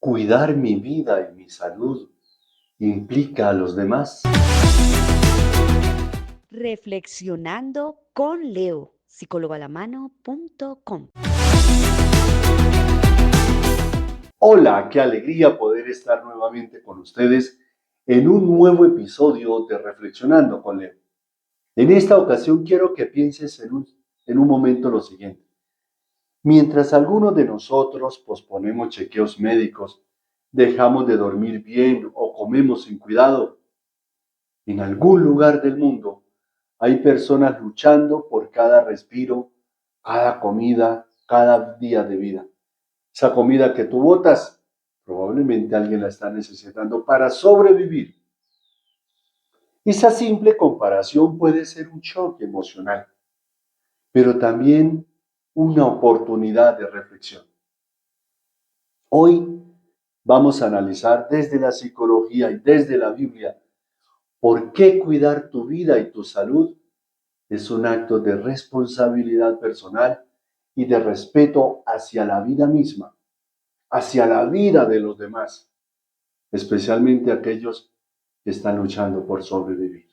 Cuidar mi vida y mi salud implica a los demás. Reflexionando con Leo, psicólogoalamano.com. Hola, qué alegría poder estar nuevamente con ustedes en un nuevo episodio de Reflexionando con Leo. En esta ocasión quiero que pienses en un momento lo siguiente. Mientras algunos de nosotros posponemos chequeos médicos, dejamos de dormir bien o comemos sin cuidado, en algún lugar del mundo hay personas luchando por cada respiro, cada comida, cada día de vida. Esa comida que tú botas, probablemente alguien la está necesitando para sobrevivir. Esa simple comparación puede ser un shock emocional, pero también una oportunidad de reflexión. Hoy vamos a analizar desde la psicología y desde la Biblia por qué cuidar tu vida y tu salud es un acto de responsabilidad personal y de respeto hacia la vida misma, hacia la vida de los demás, especialmente aquellos que están luchando por sobrevivir.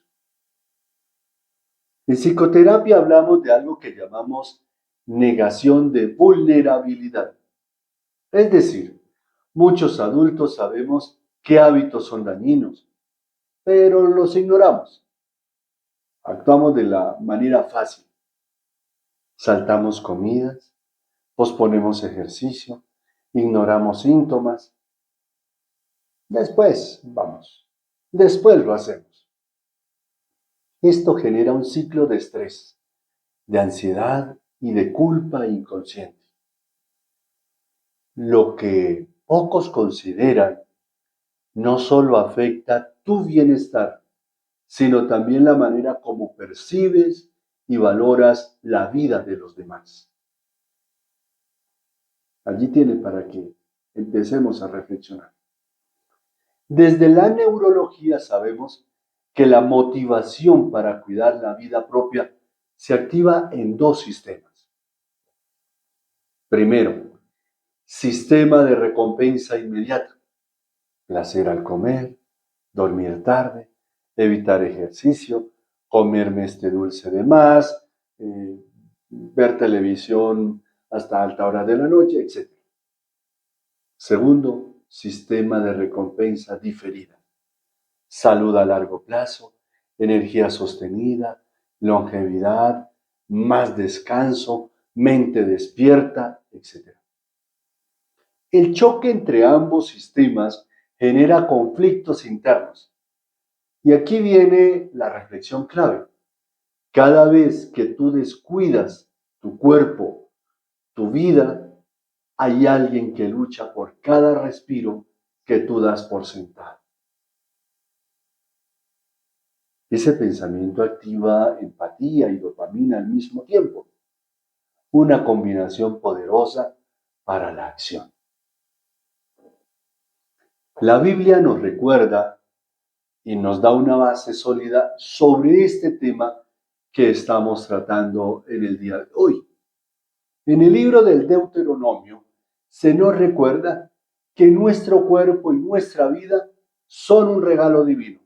En psicoterapia hablamos de algo que llamamos negación de vulnerabilidad. Es decir, muchos adultos sabemos qué hábitos son dañinos, pero los ignoramos. Actuamos de la manera fácil. Saltamos comidas, posponemos ejercicio, ignoramos síntomas. Después lo hacemos. Esto genera un ciclo de estrés, de ansiedad y de culpa inconsciente. Lo que pocos consideran no solo afecta tu bienestar, sino también la manera como percibes y valoras la vida de los demás. Allí tiene para que empecemos a reflexionar. Desde la neurología sabemos que la motivación para cuidar la vida propia se activa en dos sistemas. Primero, sistema de recompensa inmediata. Placer al comer, dormir tarde, evitar ejercicio, comerme este dulce de más, ver televisión hasta alta hora de la noche, etc. Segundo, sistema de recompensa diferida. Salud a largo plazo, energía sostenida, longevidad, más descanso, mente despierta, etc. El choque entre ambos sistemas genera conflictos internos. Y aquí viene la reflexión clave. Cada vez que tú descuidas tu cuerpo, tu vida, hay alguien que lucha por cada respiro que tú das por sentado. Ese pensamiento activa empatía y dopamina al mismo tiempo, una combinación poderosa para la acción. La Biblia nos recuerda y nos da una base sólida sobre este tema que estamos tratando en el día de hoy. En el libro del Deuteronomio se nos recuerda que nuestro cuerpo y nuestra vida son un regalo divino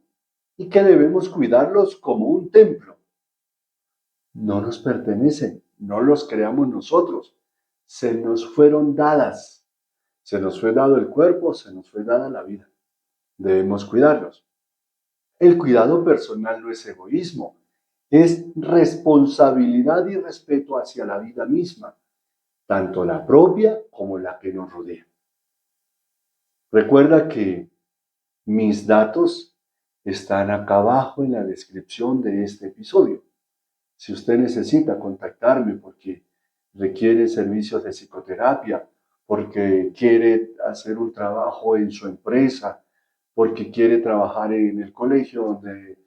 y que debemos cuidarlos como un templo. No nos pertenecen, no los creamos nosotros, se nos fueron dadas. Se nos fue dado el cuerpo, se nos fue dada la vida. Debemos cuidarlos. El cuidado personal no es egoísmo, es responsabilidad y respeto hacia la vida misma, tanto la propia como la que nos rodea. Recuerda que mis datos están acá abajo en la descripción de este episodio. Si usted necesita contactarme porque requiere servicios de psicoterapia, porque quiere hacer un trabajo en su empresa, porque quiere trabajar en el colegio donde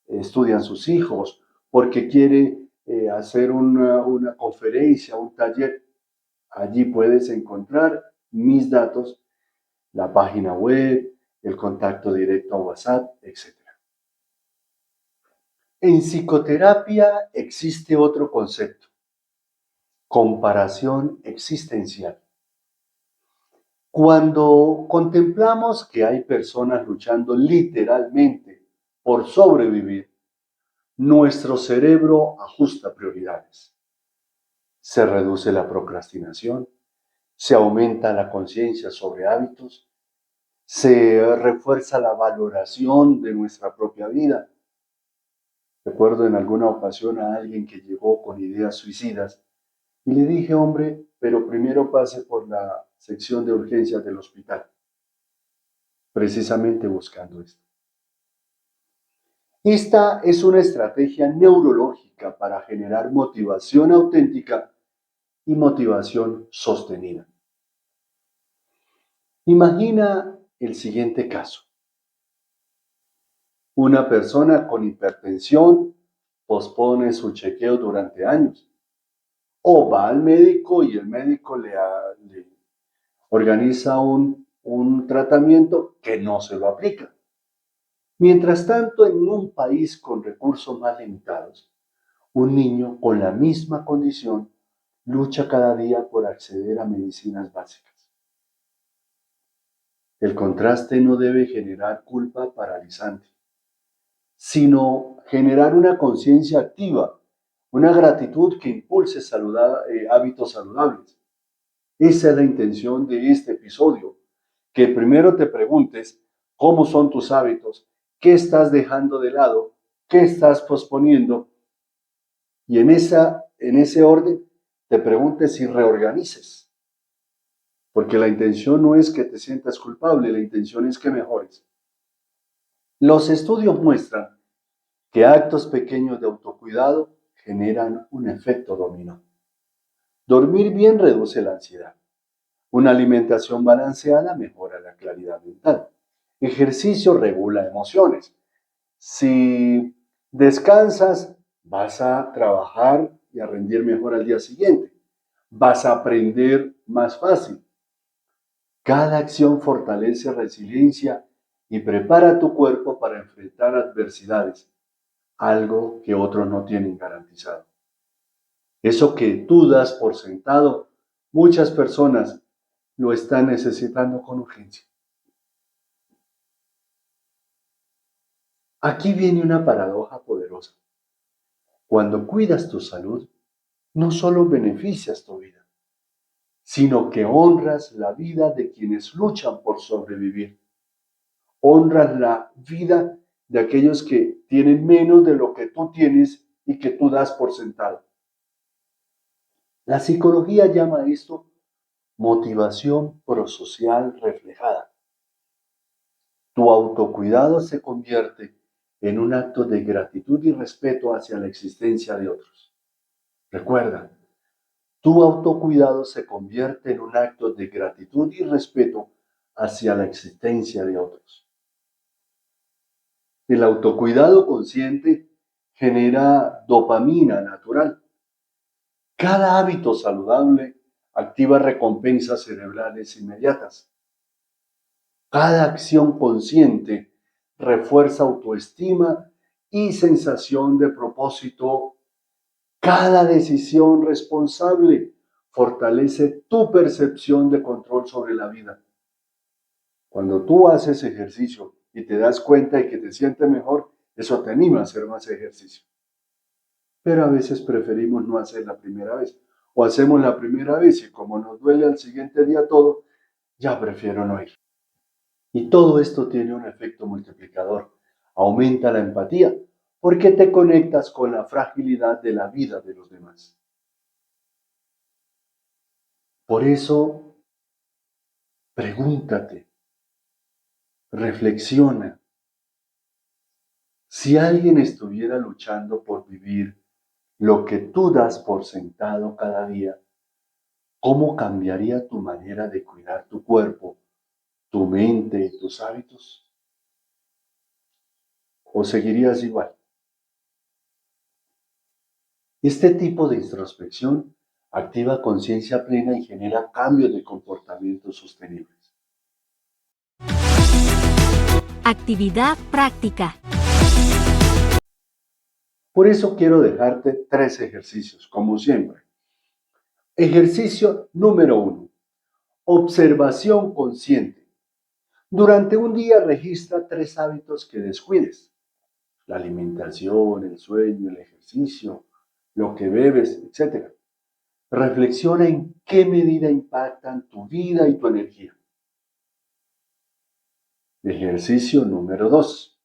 estudian sus hijos, porque quiere hacer una conferencia, un taller, allí puedes encontrar mis datos, la página web, el contacto directo a WhatsApp, etc. En psicoterapia existe otro concepto, comparación existencial. Cuando contemplamos que hay personas luchando literalmente por sobrevivir, nuestro cerebro ajusta prioridades. Se reduce la procrastinación, se aumenta la conciencia sobre hábitos, se refuerza la valoración de nuestra propia vida. Recuerdo en alguna ocasión a alguien que llegó con ideas suicidas y le dije, hombre, pero primero pase por la sección de urgencias del hospital, precisamente buscando esto. Esta es una estrategia neurológica para generar motivación auténtica y motivación sostenida. Imagina el siguiente caso. Una persona con hipertensión pospone su chequeo durante años o va al médico y el médico le organiza un tratamiento que no se lo aplica. Mientras tanto, en un país con recursos más limitados, un niño con la misma condición lucha cada día por acceder a medicinas básicas. El contraste no debe generar culpa paralizante, sino generar una conciencia activa, una gratitud que impulse hábitos saludables. Esa es la intención de este episodio, que primero te preguntes cómo son tus hábitos, qué estás dejando de lado, qué estás posponiendo, y en ese orden te preguntes si reorganices, porque la intención no es que te sientas culpable, la intención es que mejores. Los estudios muestran que actos pequeños de autocuidado generan un efecto dominó. Dormir bien reduce la ansiedad. Una alimentación balanceada mejora la claridad mental. Ejercicio regula emociones. Si descansas, vas a trabajar y a rendir mejor al día siguiente. Vas a aprender más fácil. Cada acción fortalece resiliencia y prepara tu cuerpo para enfrentar adversidades, algo que otros no tienen garantizado. Eso que tú das por sentado, muchas personas lo están necesitando con urgencia. Aquí viene una paradoja poderosa. Cuando cuidas tu salud, no solo beneficias tu vida, sino que honras la vida de quienes luchan por sobrevivir. Honras la vida de aquellos que tienen menos de lo que tú tienes y que tú das por sentado. La psicología llama esto motivación prosocial reflejada. Tu autocuidado se convierte en un acto de gratitud y respeto hacia la existencia de otros. Recuerda, tu autocuidado se convierte en un acto de gratitud y respeto hacia la existencia de otros. El autocuidado consciente genera dopamina natural. Cada hábito saludable activa recompensas cerebrales inmediatas. Cada acción consciente refuerza autoestima y sensación de propósito. Cada decisión responsable fortalece tu percepción de control sobre la vida. Cuando tú haces ejercicio y te das cuenta de que te sientes mejor, eso te anima a hacer más ejercicio. Pero a veces preferimos no hacer la primera vez. O hacemos la primera vez y como nos duele al siguiente día todo, ya prefiero no ir. Y todo esto tiene un efecto multiplicador. Aumenta la empatía porque te conectas con la fragilidad de la vida de los demás. Por eso, pregúntate, reflexiona. Si alguien estuviera luchando por vivir lo que tú das por sentado cada día, ¿cómo cambiaría tu manera de cuidar tu cuerpo, tu mente y tus hábitos? ¿O seguirías igual? Este tipo de introspección activa conciencia plena y genera cambios de comportamientos sostenibles. Actividad práctica. Por eso quiero dejarte 3 ejercicios, como siempre. Ejercicio número 1. Observación consciente. Durante un día registra 3 hábitos que descuides: la alimentación, el sueño, el ejercicio, lo que bebes, etc. Reflexiona en qué medida impactan tu vida y tu energía. Ejercicio número 2.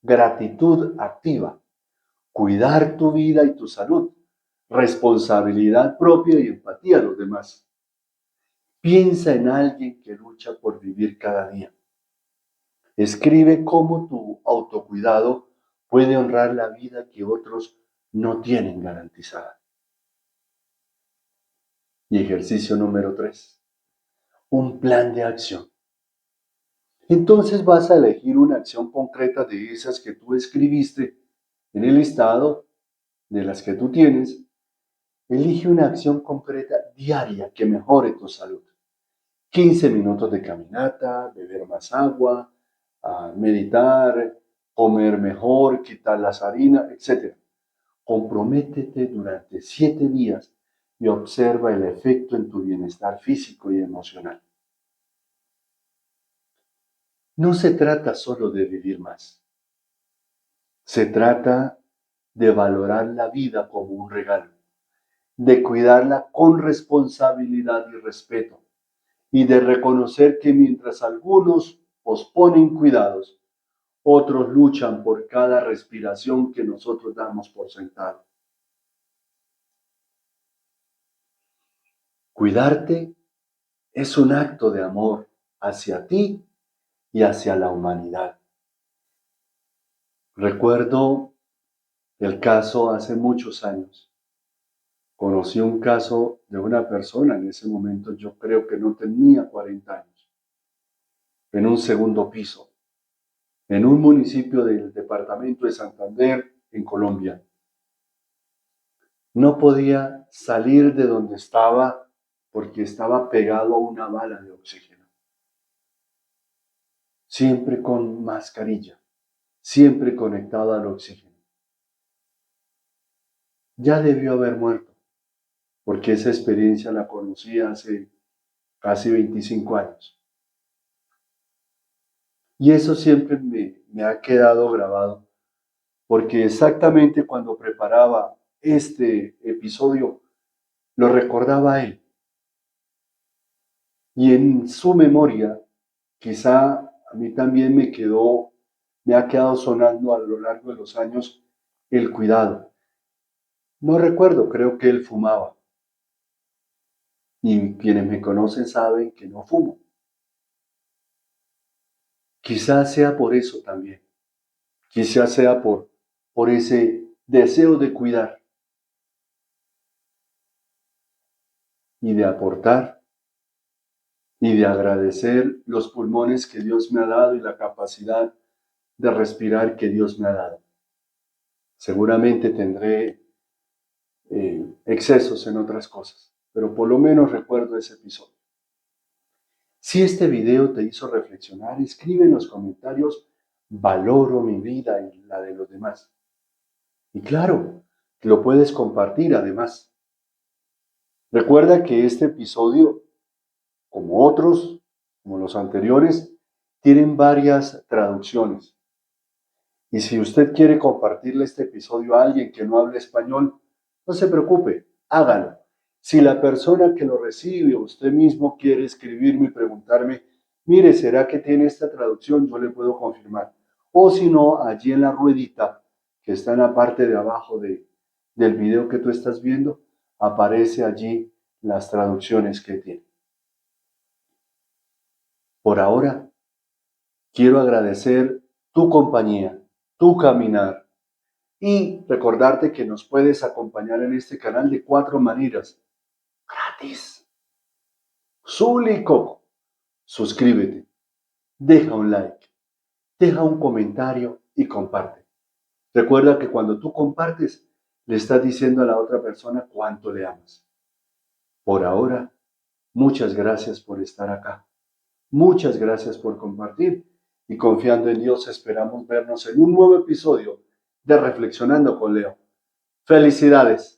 Gratitud activa. Cuidar tu vida y tu salud. Responsabilidad propia y empatía a los demás. Piensa en alguien que lucha por vivir cada día. Escribe cómo tu autocuidado puede honrar la vida que otros no tienen garantizada. Y ejercicio número 3. Un plan de acción. Entonces vas a elegir una acción concreta de esas que tú escribiste en el listado de las que tú tienes. Elige una acción concreta diaria que mejore tu salud. 15 minutos de caminata, beber más agua, meditar, comer mejor, quitar las harinas, etc. Comprométete durante 7 días y observa el efecto en tu bienestar físico y emocional. No se trata solo de vivir más. Se trata de valorar la vida como un regalo, de cuidarla con responsabilidad y respeto, y de reconocer que mientras algunos posponen cuidados, otros luchan por cada respiración que nosotros damos por sentado. Cuidarte es un acto de amor hacia ti y hacia la humanidad. Recuerdo el caso hace muchos años. Conocí un caso de una persona, en ese momento yo creo que no tenía 40 años, en un segundo piso, en un municipio del departamento de Santander, en Colombia. No podía salir de donde estaba porque estaba pegado a una bala de oxígeno. Siempre con mascarilla, siempre conectado al oxígeno. Ya debió haber muerto, porque esa experiencia la conocí hace casi 25 años. Y eso siempre me ha quedado grabado, porque exactamente cuando preparaba este episodio, lo recordaba a él. Y en su memoria, quizá a mí también me ha quedado sonando a lo largo de los años el cuidado. No recuerdo, creo que él fumaba. Y quienes me conocen saben que no fumo. Quizás sea por eso también. Quizás sea por ese deseo de cuidar y de aportar y de agradecer los pulmones que Dios me ha dado y la capacidad de respirar que Dios me ha dado. Seguramente tendré excesos en otras cosas, pero por lo menos recuerdo ese episodio. Si este video te hizo reflexionar, escribe en los comentarios: valoro mi vida y la de los demás. Y claro, lo puedes compartir además. Recuerda que este episodio, como otros, como los anteriores, tienen varias traducciones. Y si usted quiere compartirle este episodio a alguien que no hable español, no se preocupe, hágalo. Si la persona que lo recibe o usted mismo quiere escribirme y preguntarme: mire, ¿será que tiene esta traducción? Yo le puedo confirmar. O si no, allí en la ruedita que está en la parte de abajo del video que tú estás viendo, aparece allí las traducciones que tiene. Por ahora, quiero agradecer tu compañía, tu caminar, y recordarte que nos puedes acompañar en este canal de 4 maneras. Gratis. Súlico. Suscríbete, deja un like, deja un comentario y comparte. Recuerda que cuando tú compartes, le estás diciendo a la otra persona cuánto le amas. Por ahora, muchas gracias por estar acá. Muchas gracias por compartir, y confiando en Dios esperamos vernos en un nuevo episodio de Reflexionando con Leo. ¡Felicidades!